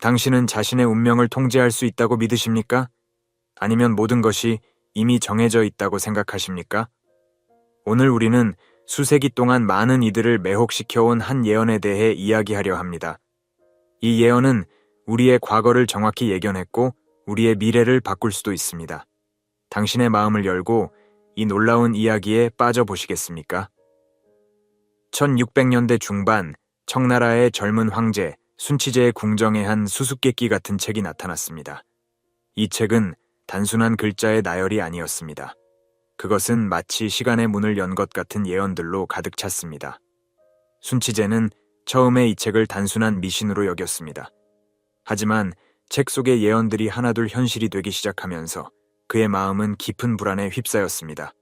당신은 자신의 운명을 통제할 수 있다고 믿으십니까? 아니면 모든 것이 이미 정해져 있다고 생각하십니까? 오늘 우리는 수세기 동안 많은 이들을 매혹시켜온 한 예언에 대해 이야기하려 합니다. 이 예언은 우리의 과거를 정확히 예견했고 우리의 미래를 바꿀 수도 있습니다. 당신의 마음을 열고 이 놀라운 이야기에 빠져보시겠습니까? 1600년대 중반 청나라의 젊은 황제 순치제의 궁정에 한 수수께끼 같은 책이 나타났습니다. 이 책은 단순한 글자의 나열이 아니었습니다. 그것은 마치 시간의 문을 연 것 같은 예언들로 가득 찼습니다. 순치제는 처음에 이 책을 단순한 미신으로 여겼습니다. 하지만 책 속의 예언들이 하나둘 현실이 되기 시작하면서 그의 마음은 깊은 불안에 휩싸였습니다.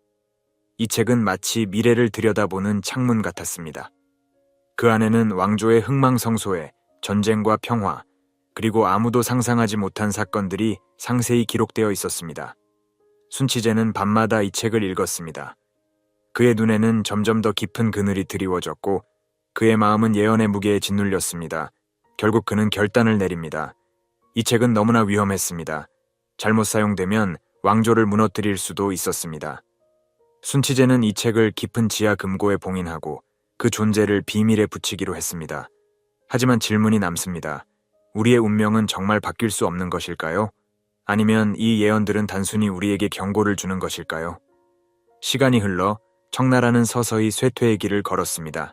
이 책은 마치 미래를 들여다보는 창문 같았습니다. 그 안에는 왕조의 흥망성쇠, 전쟁과 평화, 그리고 아무도 상상하지 못한 사건들이 상세히 기록되어 있었습니다. 순치제는 밤마다 이 책을 읽었습니다. 그의 눈에는 점점 더 깊은 그늘이 드리워졌고 그의 마음은 예언의 무게에 짓눌렸습니다. 결국 그는 결단을 내립니다. 이 책은 너무나 위험했습니다. 잘못 사용되면 왕조를 무너뜨릴 수도 있었습니다. 순치제는 이 책을 깊은 지하 금고에 봉인하고 그 존재를 비밀에 붙이기로 했습니다. 하지만 질문이 남습니다. 우리의 운명은 정말 바뀔 수 없는 것일까요? 아니면 이 예언들은 단순히 우리에게 경고를 주는 것일까요? 시간이 흘러 청나라는 서서히 쇠퇴의 길을 걸었습니다.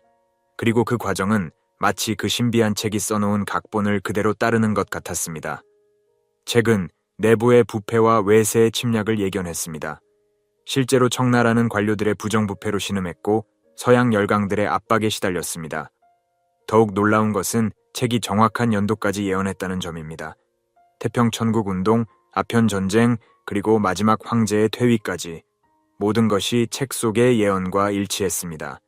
그리고 그 과정은 마치 그 신비한 책이 써놓은 각본을 그대로 따르는 것 같았습니다. 책은 내부의 부패와 외세의 침략을 예견했습니다. 실제로 청나라는 관료들의 부정부패로 신음했고 서양 열강들의 압박에 시달렸습니다. 더욱 놀라운 것은 책이 정확한 연도까지 예언했다는 점입니다. 태평천국운동, 아편전쟁, 그리고 마지막 황제의 퇴위까지 모든 것이 책 속의 예언과 일치했습니다.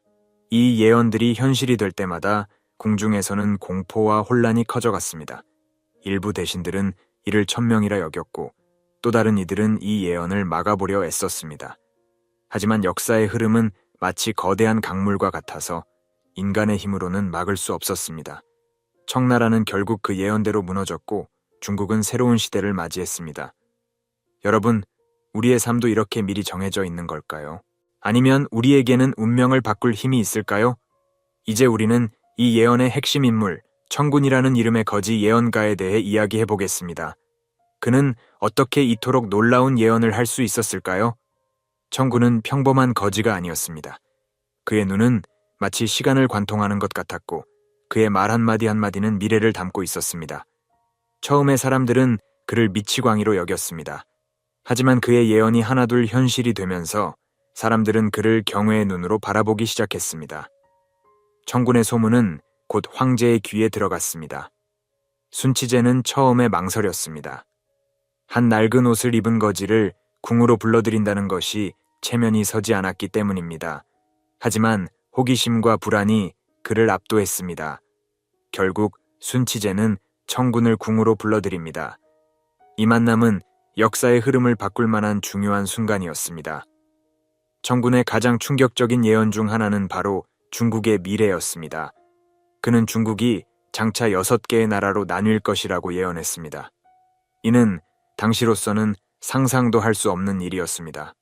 이 예언들이 현실이 될 때마다 궁중에서는 공포와 혼란이 커져갔습니다. 일부 대신들은 이를 천명이라 여겼고 또 다른 이들은 이 예언을 막아보려 애썼습니다. 하지만 역사의 흐름은 마치 거대한 강물과 같아서 인간의 힘으로는 막을 수 없었습니다. 청나라는 결국 그 예언대로 무너졌고 중국은 새로운 시대를 맞이했습니다. 여러분, 우리의 삶도 이렇게 미리 정해져 있는 걸까요? 아니면 우리에게는 운명을 바꿀 힘이 있을까요? 이제 우리는 이 예언의 핵심 인물, 청군이라는 이름의 거지 예언가에 대해 이야기해 보겠습니다. 그는 어떻게 이토록 놀라운 예언을 할 수 있었을까요? 청군은 평범한 거지가 아니었습니다. 그의 눈은 마치 시간을 관통하는 것 같았고 그의 말 한마디 한마디는 미래를 담고 있었습니다. 처음에 사람들은 그를 미치광이로 여겼습니다. 하지만 그의 예언이 하나둘 현실이 되면서 사람들은 그를 경외의 눈으로 바라보기 시작했습니다. 청군의 소문은 곧 황제의 귀에 들어갔습니다. 순치제는 처음에 망설였습니다. 한 낡은 옷을 입은 거지를 궁으로 불러들인다는 것이 체면이 서지 않았기 때문입니다. 하지만 호기심과 불안이 그를 압도했습니다. 결국 순치제는 청군을 궁으로 불러들입니다. 이 만남은 역사의 흐름을 바꿀 만한 중요한 순간이었습니다. 청군의 가장 충격적인 예언 중 하나는 바로 중국의 미래였습니다. 그는 중국이 장차 6개의 나라로 나뉠 것이라고 예언했습니다. 이는 당시로서는 상상도 할 수 없는 일이었습니다.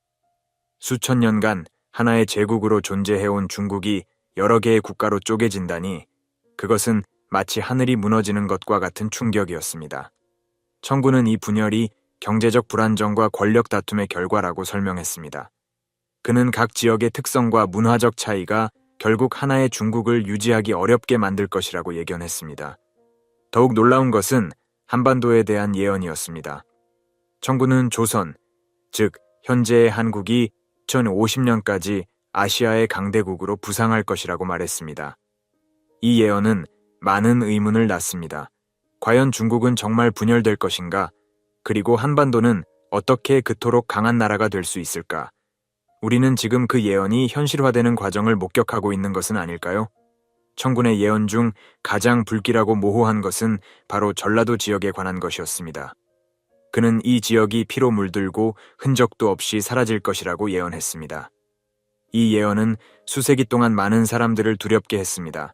수천 년간 하나의 제국으로 존재해온 중국이 여러 개의 국가로 쪼개진다니 그것은 마치 하늘이 무너지는 것과 같은 충격이었습니다. 청군은 이 분열이 경제적 불안정과 권력 다툼의 결과라고 설명했습니다. 그는 각 지역의 특성과 문화적 차이가 결국 하나의 중국을 유지하기 어렵게 만들 것이라고 예견했습니다. 더욱 놀라운 것은 한반도에 대한 예언이었습니다. 청군은 조선, 즉 현재의 한국이 2050년까지 아시아의 강대국으로 부상할 것이라고 말했습니다. 이 예언은 많은 의문을 낳습니다. 과연 중국은 정말 분열될 것인가? 그리고 한반도는 어떻게 그토록 강한 나라가 될 수 있을까? 우리는 지금 그 예언이 현실화되는 과정을 목격하고 있는 것은 아닐까요? 청군의 예언 중 가장 불길하고 모호한 것은 바로 전라도 지역에 관한 것이었습니다. 그는 이 지역이 피로 물들고 흔적도 없이 사라질 것이라고 예언했습니다. 이 예언은 수세기 동안 많은 사람들을 두렵게 했습니다.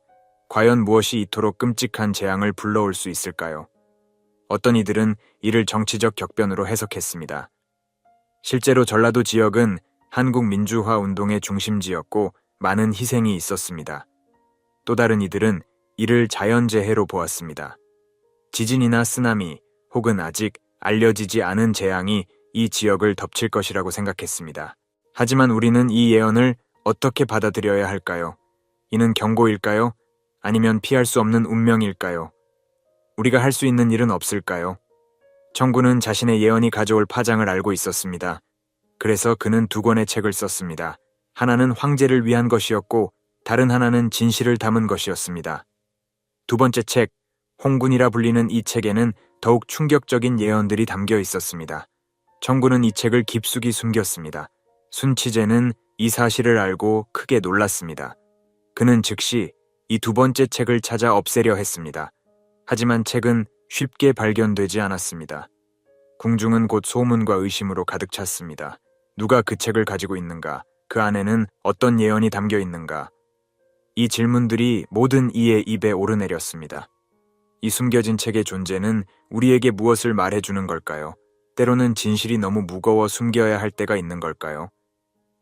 과연 무엇이 이토록 끔찍한 재앙을 불러올 수 있을까요? 어떤 이들은 이를 정치적 격변으로 해석했습니다. 실제로 전라도 지역은 한국 민주화 운동의 중심지였고 많은 희생이 있었습니다. 또 다른 이들은 이를 자연재해로 보았습니다. 지진이나 쓰나미 혹은 아직 알려지지 않은 재앙이 이 지역을 덮칠 것이라고 생각했습니다. 하지만 우리는 이 예언을 어떻게 받아들여야 할까요? 이는 경고일까요? 아니면 피할 수 없는 운명일까요? 우리가 할 수 있는 일은 없을까요? 청군은 자신의 예언이 가져올 파장을 알고 있었습니다. 그래서 그는 두 권의 책을 썼습니다. 하나는 황제를 위한 것이었고 다른 하나는 진실을 담은 것이었습니다. 두 번째 책, 홍군이라 불리는 이 책에는 더욱 충격적인 예언들이 담겨 있었습니다. 청군은 이 책을 깊숙이 숨겼습니다. 순치제는 이 사실을 알고 크게 놀랐습니다. 그는 즉시 이 두 번째 책을 찾아 없애려 했습니다. 하지만 책은 쉽게 발견되지 않았습니다. 궁중은 곧 소문과 의심으로 가득 찼습니다. 누가 그 책을 가지고 있는가? 그 안에는 어떤 예언이 담겨 있는가? 이 질문들이 모든 이의 입에 오르내렸습니다. 이 숨겨진 책의 존재는 우리에게 무엇을 말해주는 걸까요? 때로는 진실이 너무 무거워 숨겨야 할 때가 있는 걸까요?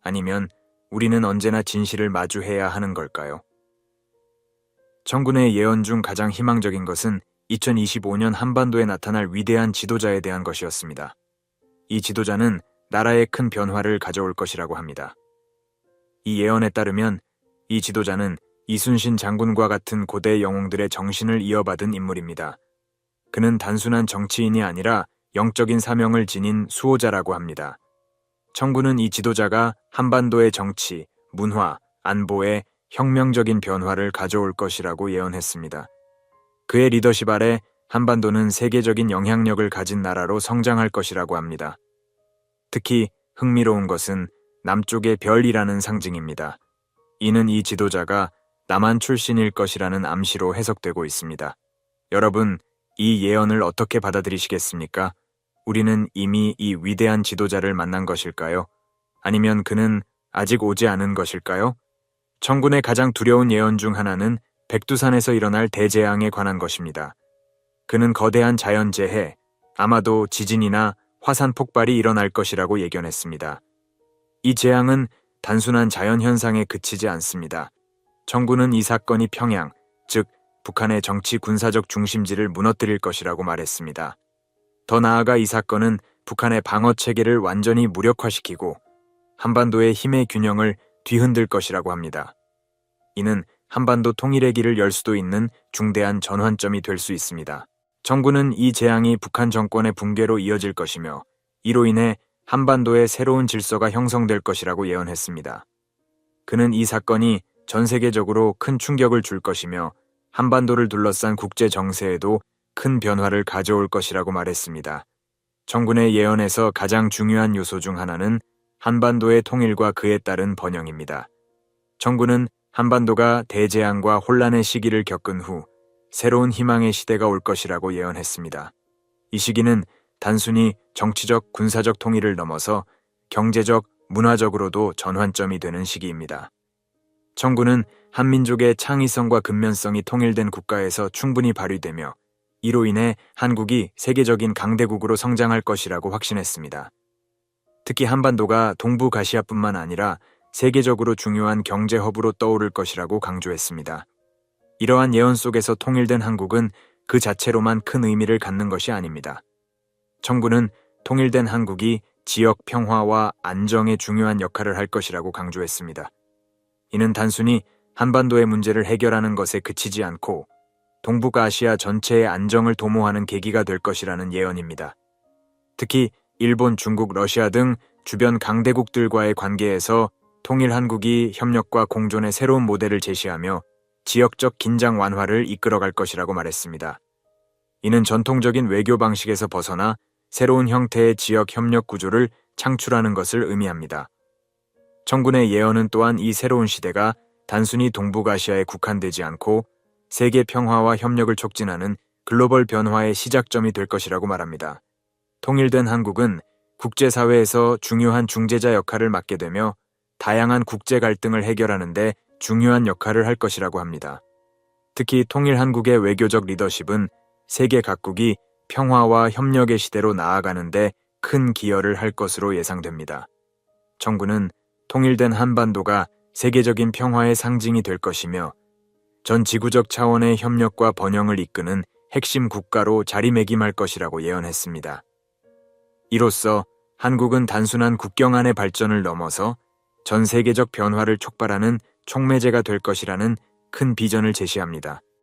아니면 우리는 언제나 진실을 마주해야 하는 걸까요? 청군의 예언 중 가장 희망적인 것은 2025년 한반도에 나타날 위대한 지도자에 대한 것이었습니다. 이 지도자는 나라에 큰 변화를 가져올 것이라고 합니다. 이 예언에 따르면 이 지도자는 이순신 장군과 같은 고대 영웅들의 정신을 이어받은 인물입니다. 그는 단순한 정치인이 아니라 영적인 사명을 지닌 수호자라고 합니다. 청군은 이 지도자가 한반도의 정치, 문화, 안보에 혁명적인 변화를 가져올 것이라고 예언했습니다. 그의 리더십 아래 한반도는 세계적인 영향력을 가진 나라로 성장할 것이라고 합니다. 특히 흥미로운 것은 남쪽의 별이라는 상징입니다. 이는 이 지도자가 남한 출신일 것이라는 암시로 해석되고 있습니다. 여러분, 이 예언을 어떻게 받아들이시겠습니까? 우리는 이미 이 위대한 지도자를 만난 것일까요? 아니면 그는 아직 오지 않은 것일까요? 청군의 가장 두려운 예언 중 하나는 백두산에서 일어날 대재앙에 관한 것입니다. 그는 거대한 자연재해, 아마도 지진이나 화산 폭발이 일어날 것이라고 예견했습니다. 이 재앙은 단순한 자연현상에 그치지 않습니다. 청군은 이 사건이 평양, 즉 북한의 정치 군사적 중심지를 무너뜨릴 것이라고 말했습니다. 더 나아가 이 사건은 북한의 방어 체계를 완전히 무력화시키고 한반도의 힘의 균형을 뒤흔들 것이라고 합니다. 이는 한반도 통일의 길을 열 수도 있는 중대한 전환점이 될 수 있습니다. 청군은 이 재앙이 북한 정권의 붕괴로 이어질 것이며 이로 인해 한반도의 새로운 질서가 형성될 것이라고 예언했습니다. 그는 이 사건이 전 세계적으로 큰 충격을 줄 것이며 한반도를 둘러싼 국제 정세에도 큰 변화를 가져올 것이라고 말했습니다. 청군의 예언에서 가장 중요한 요소 중 하나는 한반도의 통일과 그에 따른 번영입니다. 청군은 한반도가 대재앙과 혼란의 시기를 겪은 후 새로운 희망의 시대가 올 것이라고 예언했습니다. 이 시기는 단순히 정치적, 군사적 통일을 넘어서 경제적, 문화적으로도 전환점이 되는 시기입니다. 청군은 한민족의 창의성과 근면성이 통일된 국가에서 충분히 발휘되며 이로 인해 한국이 세계적인 강대국으로 성장할 것이라고 확신했습니다. 특히 한반도가 동북아시아뿐만 아니라 세계적으로 중요한 경제 허브로 떠오를 것이라고 강조했습니다. 이러한 예언 속에서 통일된 한국은 그 자체로만 큰 의미를 갖는 것이 아닙니다. 청군은 통일된 한국이 지역 평화와 안정에 중요한 역할을 할 것이라고 강조했습니다. 이는 단순히 한반도의 문제를 해결하는 것에 그치지 않고 동북아시아 전체의 안정을 도모하는 계기가 될 것이라는 예언입니다. 특히 일본, 중국, 러시아 등 주변 강대국들과의 관계에서 통일 한국이 협력과 공존의 새로운 모델을 제시하며 지역적 긴장 완화를 이끌어갈 것이라고 말했습니다. 이는 전통적인 외교 방식에서 벗어나 새로운 형태의 지역 협력 구조를 창출하는 것을 의미합니다. 청군의 예언은 또한 이 새로운 시대가 단순히 동북아시아에 국한되지 않고 세계 평화와 협력을 촉진하는 글로벌 변화의 시작점이 될 것이라고 말합니다. 통일된 한국은 국제사회에서 중요한 중재자 역할을 맡게 되며 다양한 국제 갈등을 해결하는 데 중요한 역할을 할 것이라고 합니다. 특히 통일 한국의 외교적 리더십은 세계 각국이 평화와 협력의 시대로 나아가는데 큰 기여를 할 것으로 예상됩니다. 정부는 통일된 한반도가 세계적인 평화의 상징이 될 것이며 전 지구적 차원의 협력과 번영을 이끄는 핵심 국가로 자리매김할 것이라고 예언했습니다. 이로써 한국은 단순한 국경 안의 발전을 넘어서 전 세계적 변화를 촉발하는 촉매제가 될 것이라는 큰 비전을 제시합니다.